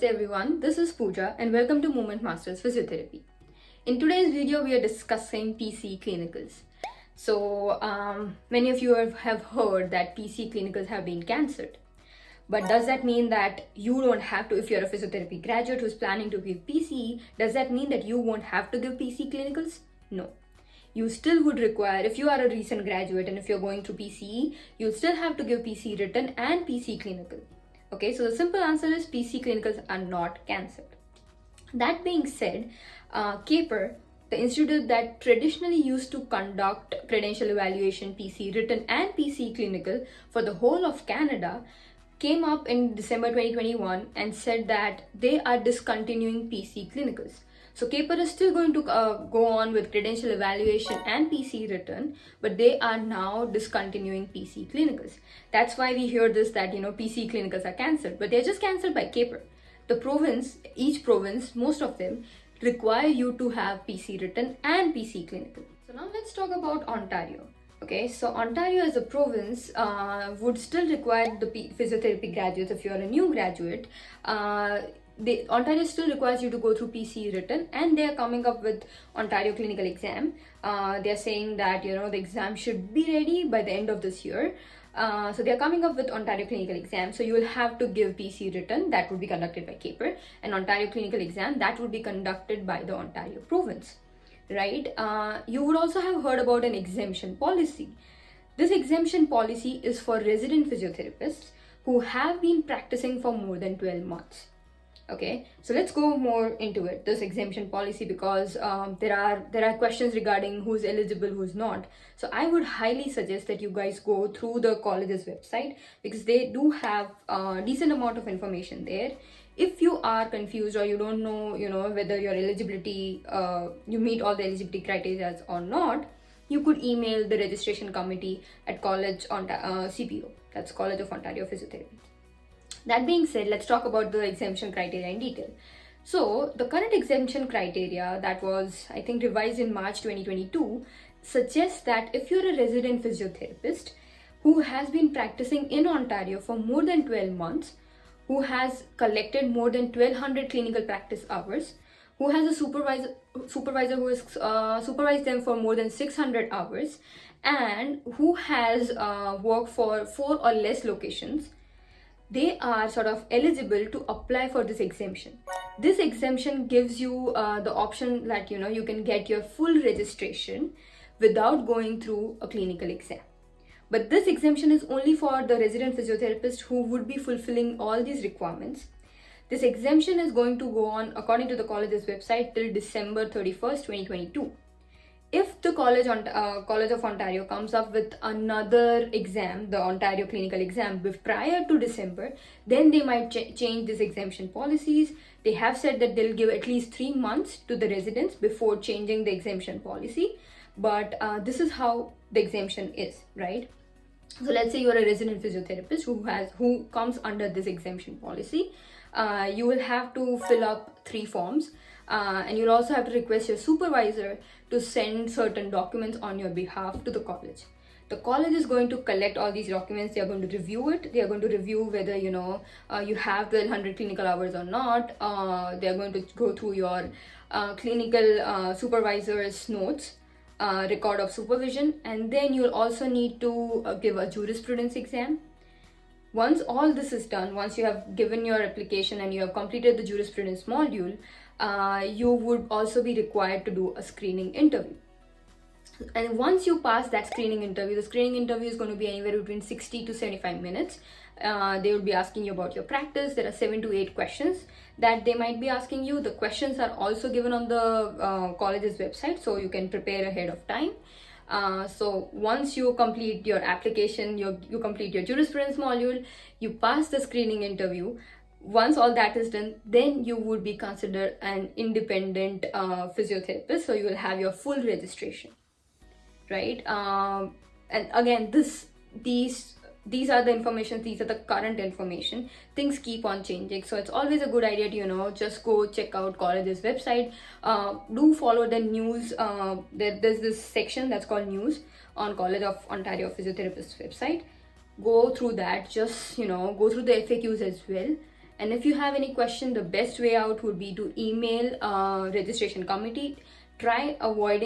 Namaste everyone, this is Pooja and welcome to Movement Masters Physiotherapy. In today's video, we are discussing PCE Clinicals. So, many of you have heard that PCE Clinicals have been cancelled. But does that mean that you don't have to, if you're a physiotherapy graduate who's planning to give PCE, does that mean that you won't have to give PCE Clinicals? No. You still would require, if you are a recent graduate and if you're going through PCE, you'll still have to give PCE Written and PCE Clinical. Okay, so the simple answer is PCE Clinicals are not cancelled. That being said, CAPR, the institute that traditionally used to conduct credential evaluation, PCE Written and PCE Clinical for the whole of Canada, came up in December 2021 and said that they are discontinuing PCE Clinicals. So CAPR is still going to go on with credential evaluation and PCE Written, but they are now discontinuing PCE Clinicals. That's why we hear this that, PCE Clinicals are cancelled, but they're just cancelled by CAPR. The province, each province, most of them, require you to have PCE Written and PCE Clinical. So now let's talk about Ontario. Okay, so Ontario as a province would still require the physiotherapy graduates. If you're a new graduate, Ontario still requires you to go through PCE Written, and they are coming up with Ontario Clinical Exam. They are saying that the exam should be ready by the end of this year. So they are coming up with Ontario Clinical Exam. So you will have to give PCE Written, that would be conducted by CAPR, and Ontario Clinical Exam, that would be conducted by the Ontario province. Right? You would also have heard about an exemption policy. This exemption policy is for resident physiotherapists who have been practicing for more than 12 months. Okay, so let's go more into it, this exemption policy, because there are questions regarding who's eligible, who's not. So I would highly suggest that you guys go through the college's website, because they do have a decent amount of information there. If you are confused or you don't know, whether your eligibility, you meet all the eligibility criteria or not, you could email the registration committee at College CPO, that's College of Ontario Physiotherapy. That being said, let's talk about the exemption criteria in detail. So the current exemption criteria that was, I think, revised in March 2022 suggests that if you're a resident physiotherapist who has been practicing in Ontario for more than 12 months, who has collected more than 1,200 clinical practice hours, who has a supervisor who has supervised them for more than 600 hours, and who has worked for 4 or less locations, they are sort of eligible to apply for this exemption. This exemption gives you the option that you can get your full registration without going through a clinical exam. But this exemption is only for the resident physiotherapist who would be fulfilling all these requirements. This exemption is going to go on, according to the college's website, till December 31st, 2022. If the College of Ontario comes up with another exam, the Ontario Clinical Exam, prior to December, then they might change this exemption policies. They have said that they'll give at least 3 months to the residents before changing the exemption policy. But this is how the exemption is, right? So let's say you're a resident physiotherapist who comes under this exemption policy. You will have to fill up 3 forms. And you'll also have to request your supervisor to send certain documents on your behalf to the college. The college is going to collect all these documents. They are going to review it. They are going to review whether you have 1,200 clinical hours or not. They are going to go through your clinical supervisor's notes, record of supervision, and then you'll also need to give a jurisprudence exam. Once all this is done, once you have given your application and you have completed the jurisprudence module, you would also be required to do a screening interview. And once you pass that screening interview, the screening interview is going to be anywhere between 60 to 75 minutes. They will be asking you about your practice. There are 7 to 8 questions that they might be asking you. The questions are also given on the college's website, so you can prepare ahead of time. So once you complete your application, you complete your jurisprudence module, you pass the screening interview. Once all that is done, then you would be considered an independent physiotherapist. So you will have your full registration, right? And again, these are the information, these are the current information. Things keep on changing, so it's always a good idea to just go check out college's website. Do follow the news. There's this section that's called news on College of Ontario Physiotherapist website. Go through that, just go through the FAQs as well, And if you have any question, the best way out would be to email registration committee. Avoid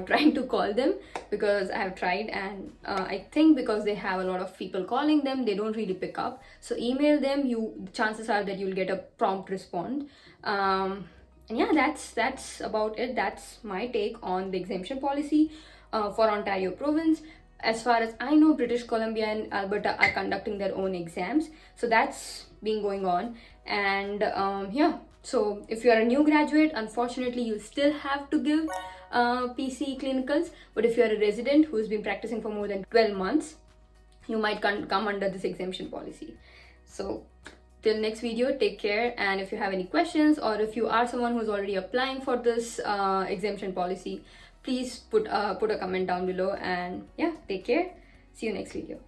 trying to call them, because I have tried, and I think because they have a lot of people calling them, they don't really pick up. So email them, chances are that you'll get a prompt response. And yeah, that's about it. That's my take on the exemption policy for Ontario province. As far as I know, British Columbia and Alberta are conducting their own exams, so that's been going on. And yeah, so if you're a new graduate, unfortunately you still have to give PCE clinicals, but if you're a resident who's been practicing for more than 12 months, you might come under this exemption policy. So till next video, take care. And if you have any questions, or if you are someone who's already applying for this exemption policy, please put a comment down below. And yeah, take care. See you next video.